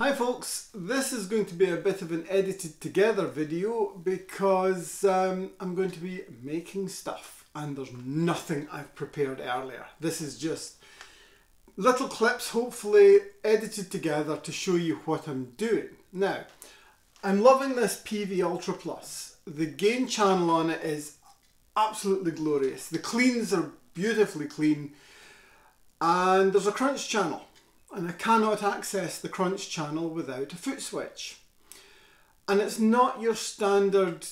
Hi folks, this is going to be a bit of an edited together video because I'm going to be making stuff and there's nothing I've prepared earlier. This is just little clips, hopefully edited together to show you what I'm doing. Now, I'm loving this Peavey Ultra Plus. The gain channel on it is absolutely glorious. The cleans are beautifully clean and there's a crunch channel. And I cannot access the crunch channel without a foot switch. And it's not your standard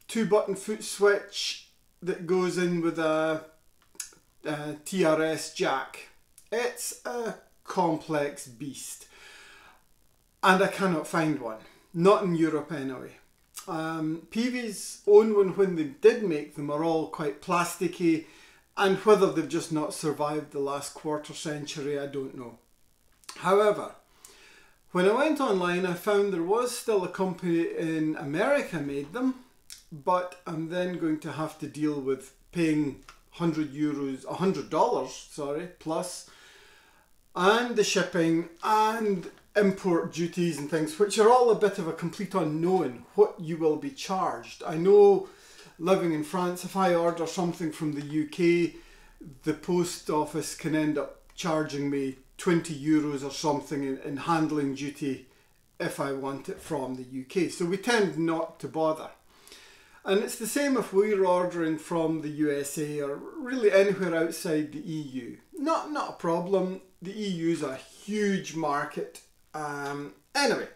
2-button foot switch that goes in with a TRS jack. It's a complex beast. And I cannot find one. Not in Europe anyway. Peavey's own one, when they did make them, are all quite plasticky. And whether they've just not survived the last quarter century, I don't know. However, when I went online, I found there was still a company in America made them, but I'm then going to have to deal with paying $100 plus, and the shipping and import duties and things, which are all a bit of a complete unknown what you will be charged. I know, living in France, if I order something from the UK, the post office can end up charging me €20 or something in handling duty if I want it from the UK. So we tend not to bother. And it's the same if we're ordering from the USA or really anywhere outside the EU. Not a problem. The EU's a huge market. Anyway,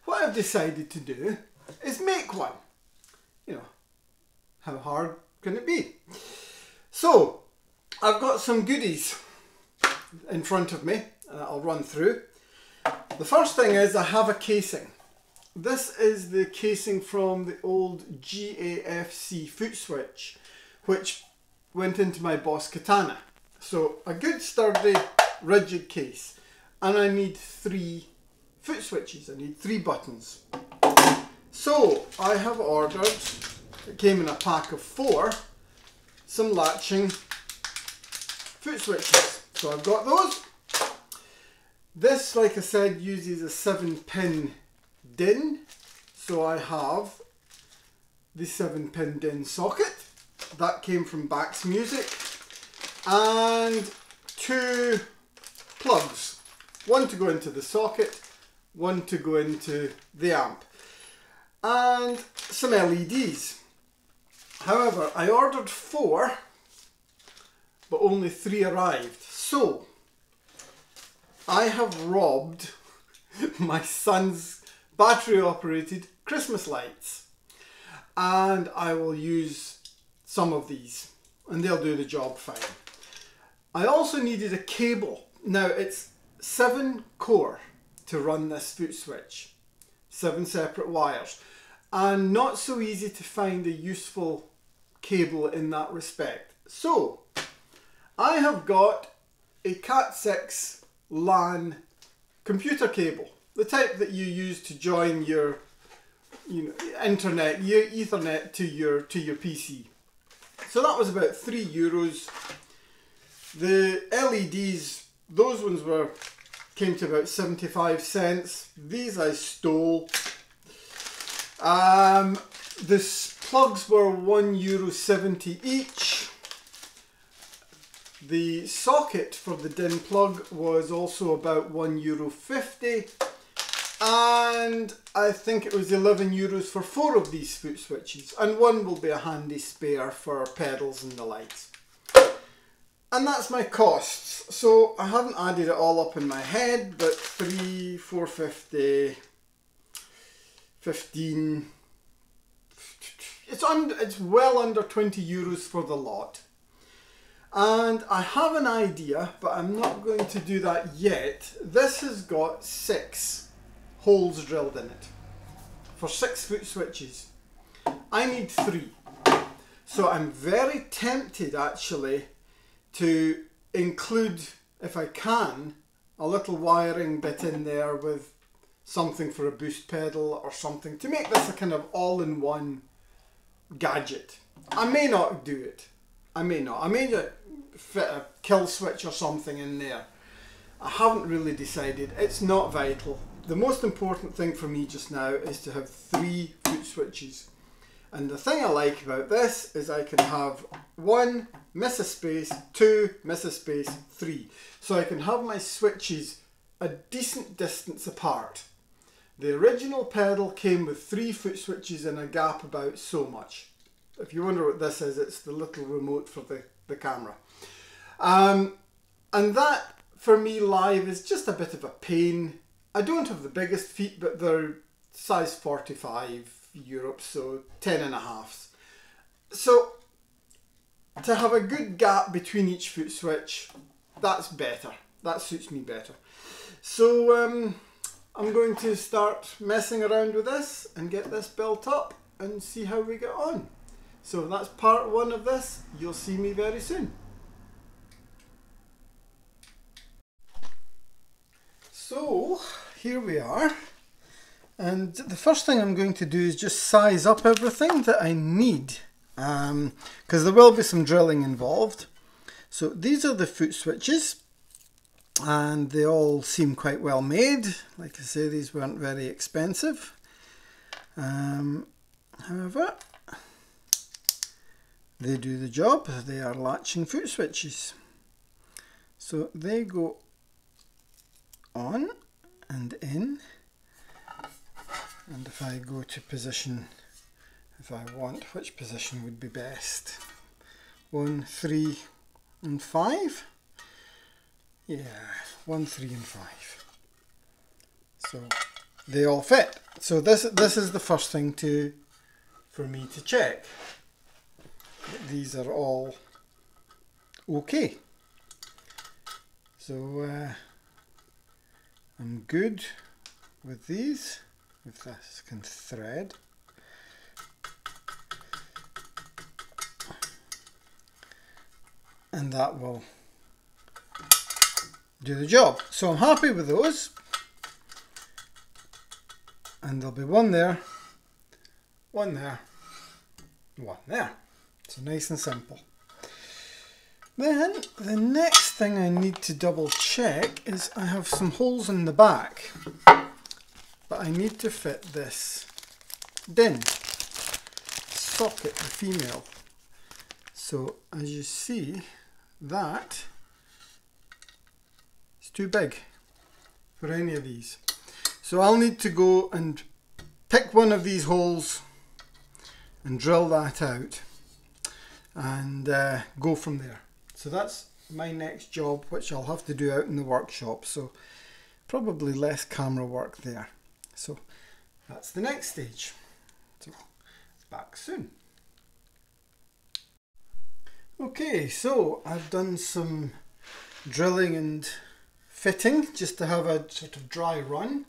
what I've decided to do is make one. You know, how hard can it be? So, I've got some goodies in front of me. I'll run through. The first thing is I have a casing. This is the casing from the old GAFC foot switch, which went into my Boss Katana. So a good sturdy rigid case, and I need 3 foot switches. I need 3 buttons. So I have ordered, it came in a pack of 4, some latching foot switches. So I've got those. This, like I said, uses a 7-pin DIN. So I have the 7-pin DIN socket. That came from Bax Music. And 2 plugs. One to go into the socket, one to go into the amp. And some LEDs. However, I ordered 4, but only 3 arrived. So, I have robbed my son's battery operated Christmas lights, and I will use some of these and they'll do the job fine. I also needed a cable. Now it's 7 core to run this foot switch, 7 separate wires, and not so easy to find a useful cable in that respect. So I have got a Cat6 LAN computer cable, the type that you use to join your internet, your Ethernet to your PC. So that was about €3. The LEDs, those ones came to about 75 cents. These I stole. The plugs were €1.70 each. The socket for the DIN plug was also about €1.50, and I think it was €11 for 4 of these foot switches, and one will be a handy spare for pedals and the lights. And that's my costs. So I haven't added it all up in my head, but 3, 450, 15. It's well under €20 for the lot. And I have an idea, but I'm not going to do that yet. This has got 6 holes drilled in it for 6 foot switches. I need 3. So I'm very tempted actually to include, if I can, a little wiring bit in there with something for a boost pedal or something to make this a kind of all-in-one gadget. I may not do it. I may not. I may just fit a kill switch or something in there. I haven't really decided. It's not vital. the most important thing for me just now is to have 3 foot switches. And the thing I like about this is I can have 1, miss a space, 2, miss a space, 3. So I can have my switches a decent distance apart. The original pedal came with 3 foot switches in a gap about so much. If you wonder what this is, it's the little remote for the camera. And that, for me live, is just a bit of a pain. I don't have the biggest feet, but they're size 45 Europe, so 10.5. So to have a good gap between each foot switch, that's better. That suits me better. So I'm going to start messing around with this and get this built up and see how we get on. So that's part 1 of this. You'll see me very soon. So here we are, and the first thing I'm going to do is just size up everything that I need, because there will be some drilling involved. So these are the foot switches, and they all seem quite well made. Like I say, these weren't very expensive. However, they do the job. They are latching foot switches. So they go on and in, and if I go to position, if I want, which position would be best? 1, 3 and 5? Yeah, 1, 3 and 5. So they all fit. So this is the first thing for me to check. These are all okay. So I'm good with these, if this can thread. And that will do the job. So I'm happy with those. And there'll be 1 there, 1 there, 1 there. So nice and simple. Then the next thing I need to double check is I have some holes in the back, but I need to fit this DIN socket, the female. So as you see, that is too big for any of these. So I'll need to go and pick one of these holes and drill that out and go from there. So that's my next job, which I'll have to do out in the workshop, so probably less camera work there. So that's the next stage. So back soon. Okay, so I've done some drilling and fitting just to have a sort of dry run.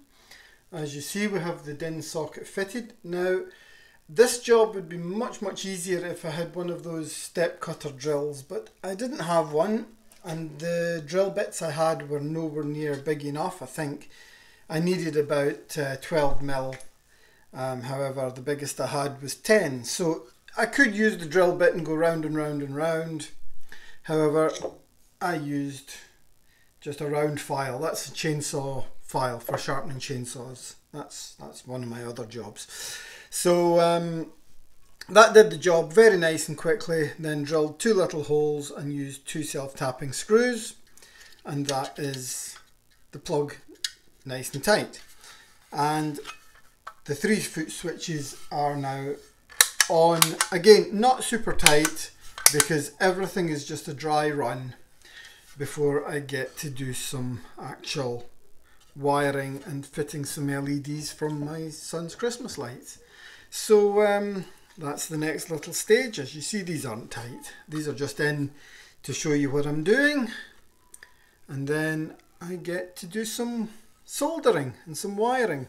As you see, we have the DIN socket fitted. Now this job would be much easier if I had one of those step cutter drills, but I didn't have one, and the drill bits I had were nowhere near big enough. I think I needed about 12 mil. However, the biggest I had was 10, so I could use the drill bit and go round and round and round. However, I used just a round file. That's a chainsaw file for sharpening chainsaws. That's one of my other jobs. So that did the job very nice and quickly. Then drilled 2 little holes and used 2 self-tapping screws, and that is the plug, nice and tight. And the 3 foot switches are now on. Again, not super tight, because everything is just a dry run before I get to do some actual wiring and fitting some LEDs from my son's Christmas lights. So that's the next little stage. As you see, these aren't tight. These are just in to show you what I'm doing. And then I get to do some soldering and some wiring.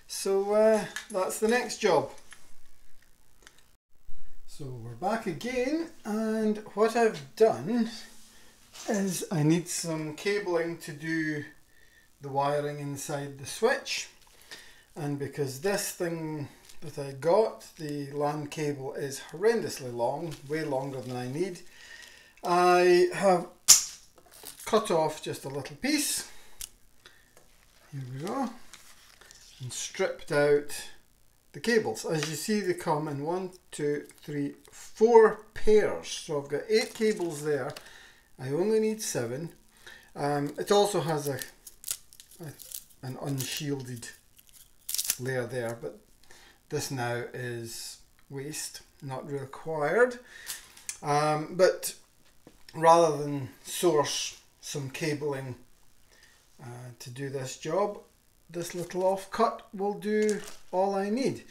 So that's the next job. So we're back again, and what I've done is I need some cabling to do the wiring inside the switch, and because this thing that I got, the LAN cable, is horrendously long, way longer than I need, I have cut off just a little piece. Here we go. and stripped out the cables. As you see, they come in 1, 2, 3, 4 pairs. So I've got 8 cables there. I only need 7. It also has an unshielded layer there, but this now is waste, not required. But rather than source some cabling to do this job, this little offcut will do all I need.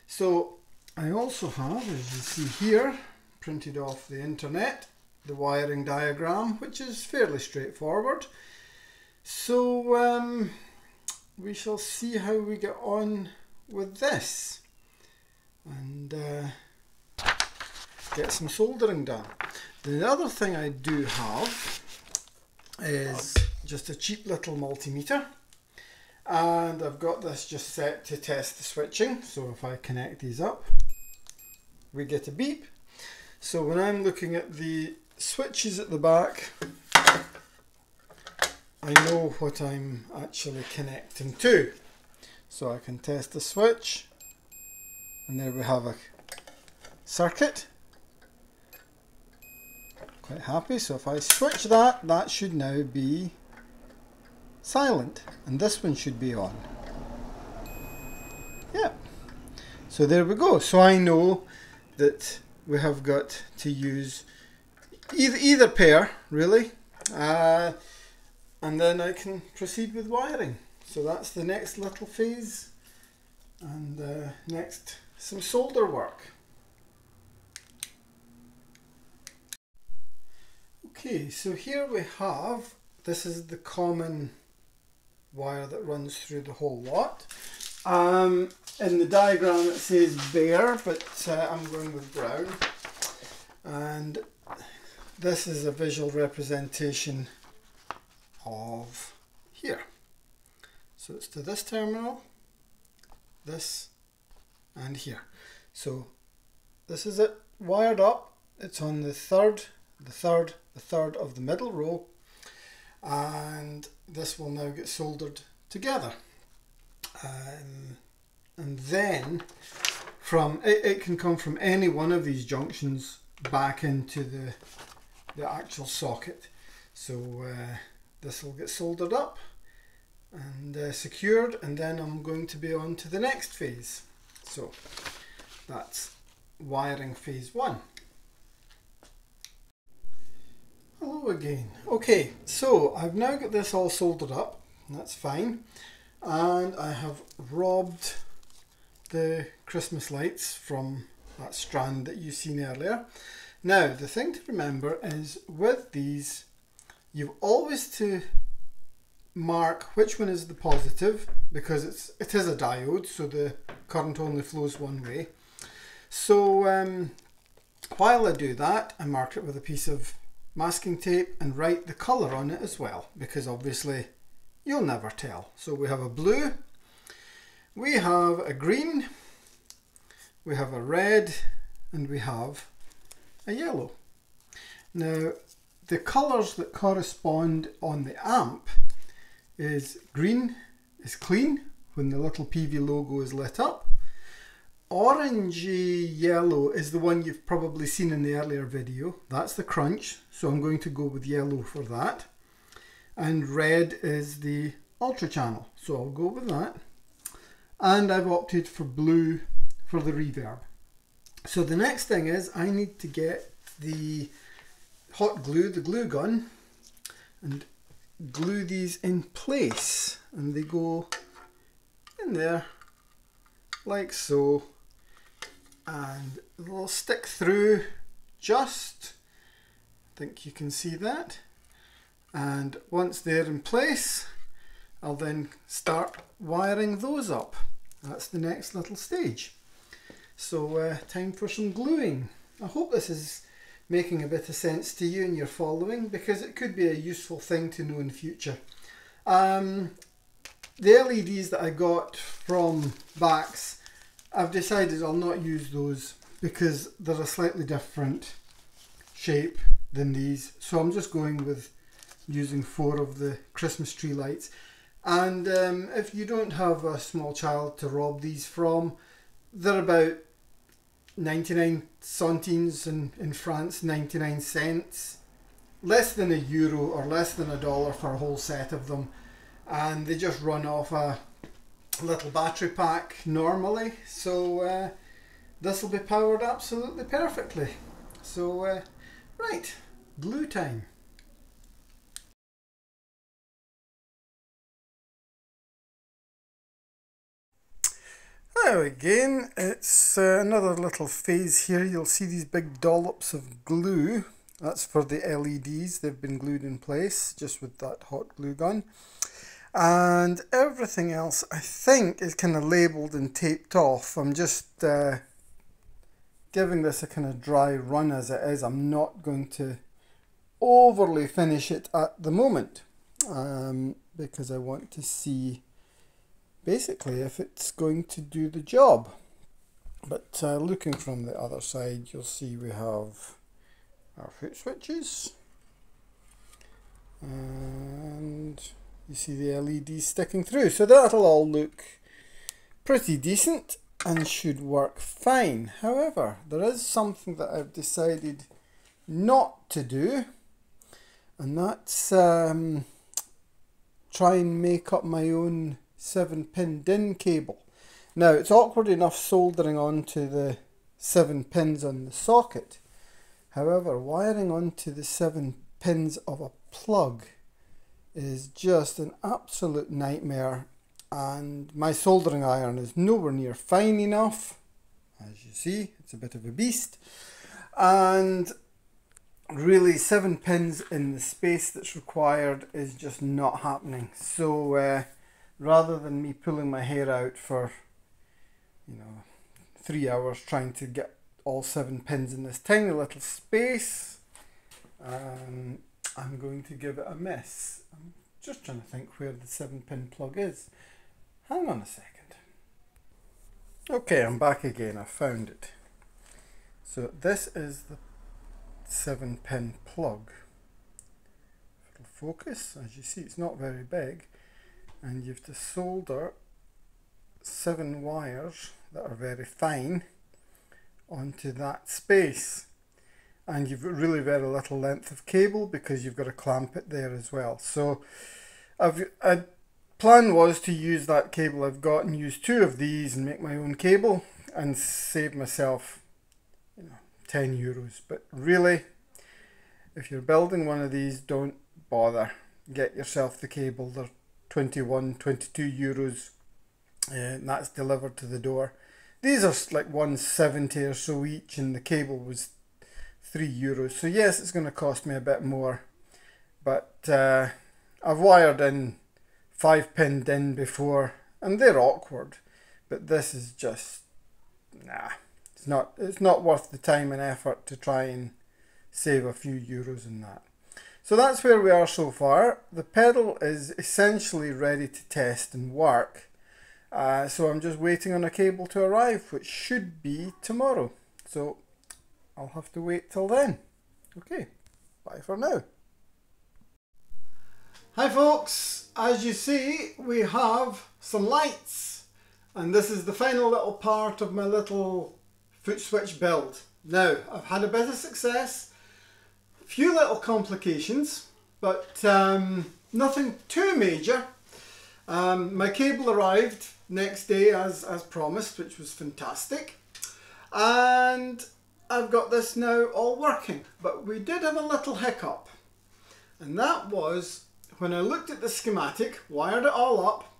So I also have, as you see here, printed off the internet, the wiring diagram, which is fairly straightforward. So we shall see how we get on with this and get some soldering done. The other thing I do have is just a cheap little multimeter, and I've got this just set to test the switching. So if I connect these up, we get a beep. So when I'm looking at the switches at the back, I know what I'm actually connecting to. So I can test the switch, and there we have a circuit. Quite happy. So if I switch that, that should now be silent, and this one should be on. Yeah. So there we go. So I know that we have got to use either pair, really, and then I can proceed with wiring. So that's the next little phase, and next some solder work. Okay, so here we have, this is the common wire that runs through the whole lot. In the diagram it says bare, but I'm going with brown. And this is a visual representation of here. So it's to this terminal, this, and here. So this is it wired up. It's on the third of the middle row, and this will now get soldered together. And then from it can come from any one of these junctions back into the actual socket. So this will get soldered up and secured, and then I'm going to be on to the next phase. So that's wiring phase 1. Hello again. Okay, so I've now got this all soldered up, and that's fine, and I have robbed the Christmas lights from that strand that you've seen earlier. Now the thing to remember is with these, you've always to mark which one is the positive, because it is a diode, so the current only flows one way. So while I do that, I mark it with a piece of masking tape and write the colour on it as well, because obviously you'll never tell. So we have a blue, we have a green, we have a red, and we have a yellow. Now the colours that correspond on the amp is green is clean when the little Peavey logo is lit up. Orangey yellow is the one you've probably seen in the earlier video. That's the crunch, so I'm going to go with yellow for that. And red is the ultra channel, so I'll go with that. And I've opted for blue for the reverb. So the next thing is I need to get the hot glue, the glue gun, and glue these in place, and they go in there like so, and they'll stick through just, I think you can see that, and once they're in place I'll then start wiring those up. That's the next little stage. So time for some gluing. I hope this is making a bit of sense to you and you're following, because it could be a useful thing to know in the future. The LEDs that I got from Bax, I've decided I'll not use those because they're a slightly different shape than these. So I'm just going with using 4 of the Christmas tree lights. And if you don't have a small child to rob these from, they're about 99 centimes, in France 99 cents. Less than €1 or less than $1 for a whole set of them. And they just run off a little battery pack normally. So this will be powered absolutely perfectly. So right, glue time. Now again, it's another little phase here. You'll see these big dollops of glue. That's for the LEDs. They've been glued in place just with that hot glue gun. And everything else, I think, is kind of labelled and taped off. I'm just giving this a kind of dry run as it is. I'm not going to overly finish it at the moment because I want to see basically if it's going to do the job. But looking from the other side, you'll see we have our foot switches, and you see the LEDs sticking through. So that'll all look pretty decent and should work fine. However, there is something that I've decided not to do, and that's try and make up my own 7-pin DIN cable. Now it's awkward enough soldering onto the 7 pins on the socket. However, wiring onto the 7 pins of a plug is just an absolute nightmare, and my soldering iron is nowhere near fine enough. As you see, it's a bit of a beast, and really 7 pins in the space that's required is just not happening. So rather than me pulling my hair out for 3 hours trying to get all 7 pins in this tiny little space, I'm going to give it a miss. I'm just trying to think where the 7-pin plug is. Hang on a second. Okay, I'm back again. I found it. So this is the 7-pin plug. It'll focus. As you see, it's not very big, and you have to solder 7 wires that are very fine onto that space, and you've got really very little length of cable because you've got to clamp it there as well. So plan was to use that cable I've got and use 2 of these and make my own cable and save myself €10. But really, if you're building one of these, don't bother. Get yourself the cable. They're 21, 22 euros, and that's delivered to the door. These are like 170 or so each, and the cable was €3. So yes, it's going to cost me a bit more, but I've wired in 5-pin DIN before, and they're awkward. But this is just it's not worth the time and effort to try and save a few euros in that. So that's where we are so far. The pedal is essentially ready to test and work. So I'm just waiting on a cable to arrive, which should be tomorrow. So I'll have to wait till then. Okay, bye for now. Hi folks, as you see we have some lights, and this is the final little part of my little foot switch build. Now I've had a bit of success, a few little complications, but nothing too major. My cable arrived next day as promised, which was fantastic, and I've got this now all working. But we did have a little hiccup, and that was when I looked at the schematic, wired it all up,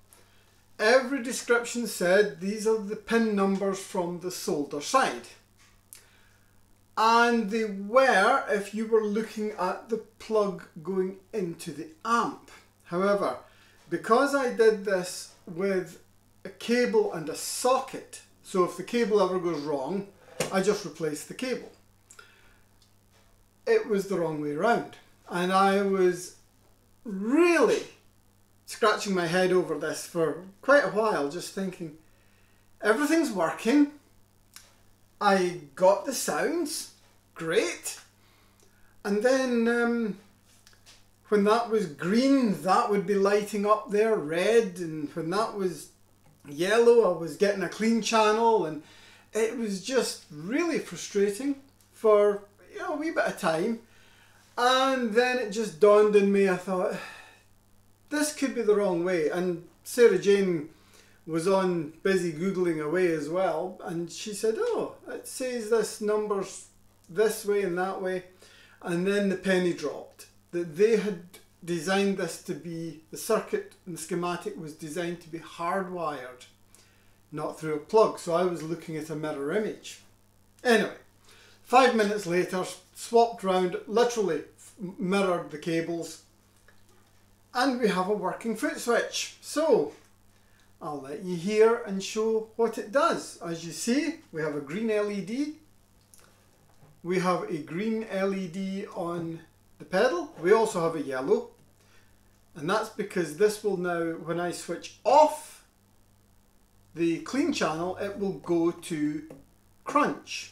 every description said these are the pin numbers from the solder side. And they were if you were looking at the plug going into the amp. However, because I did this with a cable and a socket, so if the cable ever goes wrong, I just replace the cable. It was the wrong way around, and I was really scratching my head over this for quite a while, just thinking everything's working, I got the sounds great, and then when that was green, that would be lighting up there red, and when that was yellow, I was getting a clean channel, and it was just really frustrating for, you know, a wee bit of time. And then it just dawned on me, I thought, this could be the wrong way. And Sarah Jane was on busy Googling away as well, and she said, oh, it says this number's this way and that way. And then the penny dropped, that they had designed this to be, the circuit and the schematic was designed to be hardwired, not through a plug. So I was looking at a mirror image. Anyway, 5 minutes later, swapped round, literally mirrored the cables, and we have a working foot switch. So I'll let you hear and show what it does. As you see, we have a green LED. We have a green LED on the pedal. We also have a yellow. And that's because this will now, when I switch off the clean channel, it will go to crunch.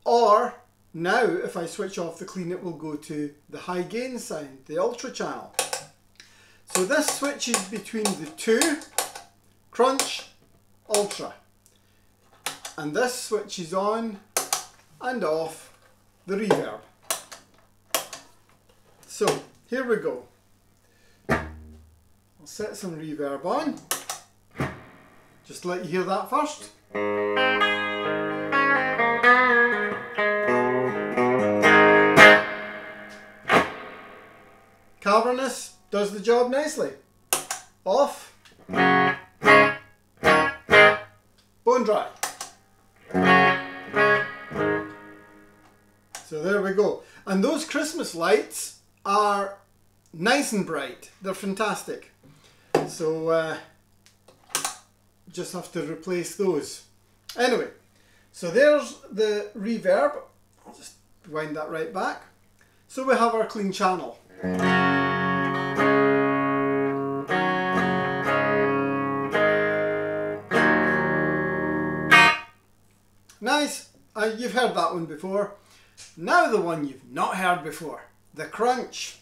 Or now, if I switch off the clean, it will go to the high gain sound, the ultra channel. So this switches between the two, crunch, ultra. And this switches on and off the reverb. So here we go. I'll set some reverb on. Just let you hear that first. Cavernous, does the job nicely. Off. Bone dry. So there we go. And those Christmas lights are nice and bright. They're fantastic. So just have to replace those. Anyway, so there's the reverb. I'll just wind that right back. So we have our clean channel. Nice. You've heard that one before. Now the one you've not heard before. The crunch.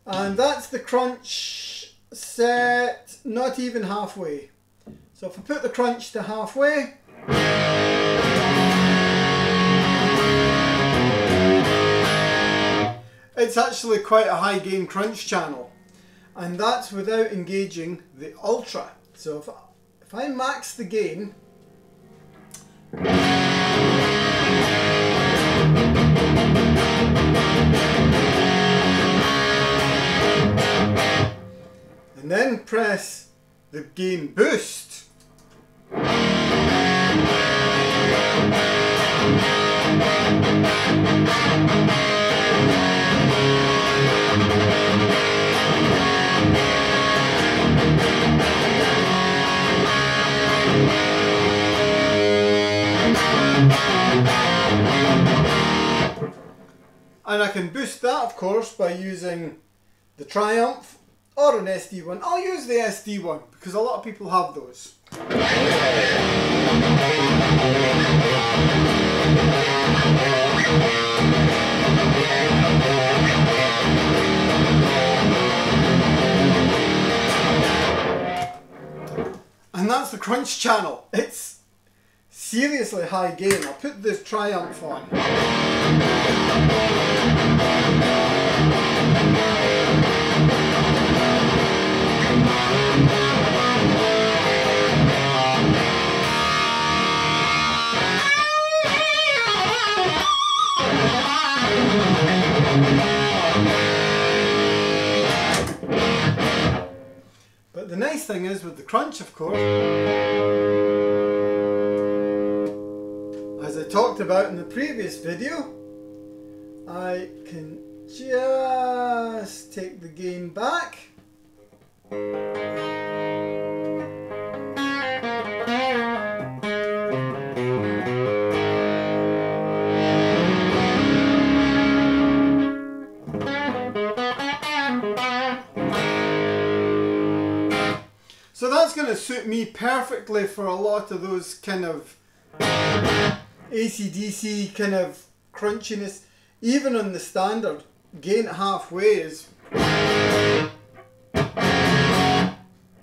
And that's the crunch set not even halfway. So if I put the crunch to halfway, it's actually quite a high gain crunch channel, and that's without engaging the ultra. So if I max the gain, and then press the gain boost, and I can boost that, of course, by using the Triumph or an SD one. I'll use the SD one because a lot of people have those. And that's the crunch channel. It's seriously high gain. I'll put this Triumph on. But the nice thing is with the crunch, of course, as I talked about in the previous video, I can just take the gain back. that's going to suit me perfectly for a lot of those kind of AC/DC kind of crunchiness. Even on the standard, gain it halfway is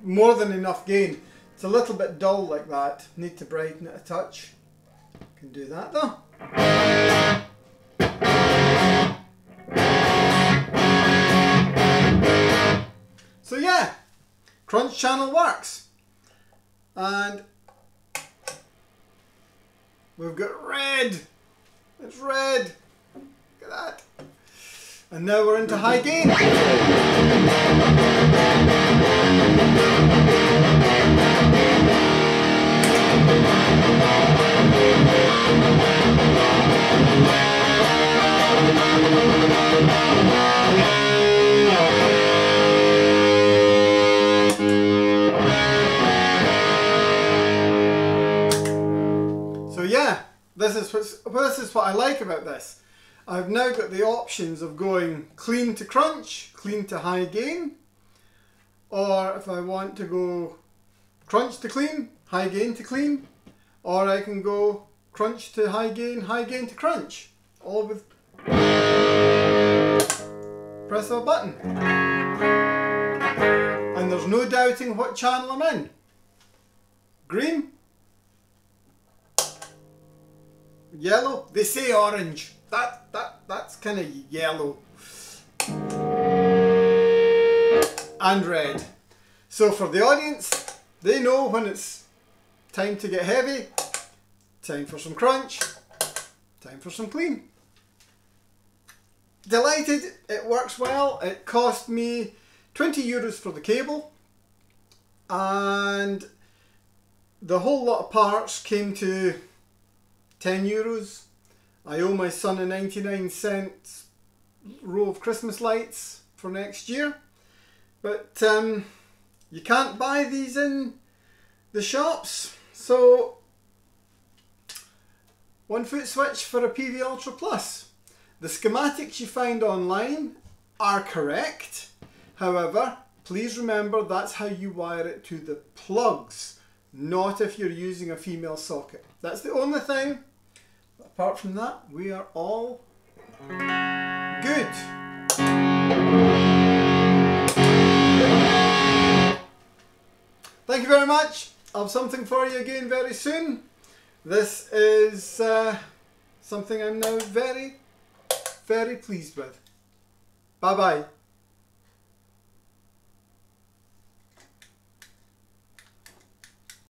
more than enough gain. It's a little bit dull like that. Need to brighten it a touch. Can do that though. So yeah, crunch channel works. And we've got red. It's red. Look at that. And now we're into high gain. So yeah, this is what I like about this. I've now got the options of going clean to crunch, clean to high gain, or if I want to go crunch to clean, high gain to clean, or I can go crunch to high gain to crunch, all with press of a button. And there's no doubting what channel I'm in. Green, yellow, they say orange. That's kind of yellow. And red. So for the audience, they know when it's time to get heavy, time for some crunch, time for some clean. Delighted, it works well. It cost me 20 euros for the cable, and the whole lot of parts came to 10 euros. I owe my son a 99-cent row of Christmas lights for next year. But you can't buy these in the shops. So, one foot switch for a Peavey Ultra Plus. The schematics you find online are correct. However, please remember that's how you wire it to the plugs, not if you're using a female socket. That's the only thing. Apart from that, we are all good. Thank you very much. I'll have something for you again very soon. This is something I'm now very, very pleased with. Bye bye.